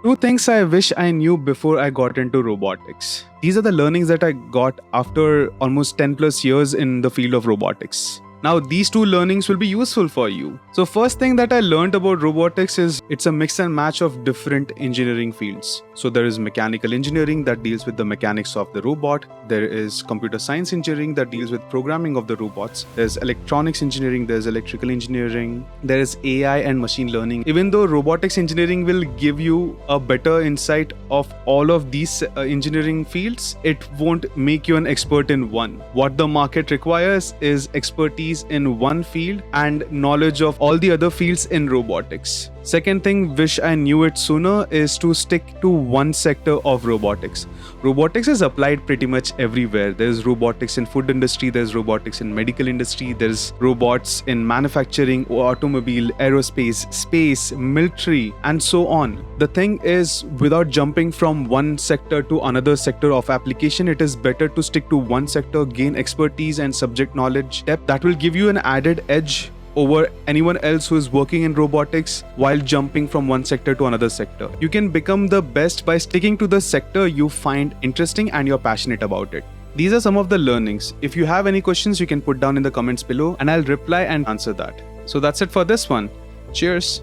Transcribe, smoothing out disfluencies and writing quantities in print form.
Two things I wish I knew before I got into robotics. These are the learnings that I got after almost 10 plus years in the field of robotics. Now, these two learnings will be useful for you. So, first thing that I learned about robotics is it's a mix and match of different engineering fields. So, there is mechanical engineering that deals with the mechanics of the robot. There is computer science engineering that deals with programming of the robots. There's electronics engineering, there's electrical engineering, there is AI and machine learning. Even though robotics engineering will give you a better insight of all of these engineering fields, it won't make you an expert in one. What the market requires is expertise in one field and knowledge of all the other fields in robotics. Second thing, wish I knew it sooner, is to stick to one sector of robotics. Robotics is applied pretty much everywhere. There's robotics in food industry, there's robotics in medical industry, there's robots in manufacturing, automobile, aerospace, space, military, and so on. The thing is, without jumping from one sector to another sector of application, it is better to stick to one sector, gain expertise and subject knowledge depth that will give you an added edge over anyone else who is working in robotics while jumping from one sector to another sector. You can become the best by sticking to the sector you find interesting and you're passionate about it. These are some of the learnings. If you have any questions, you can put down in the comments below and I'll reply and answer that. So that's it for this one. Cheers.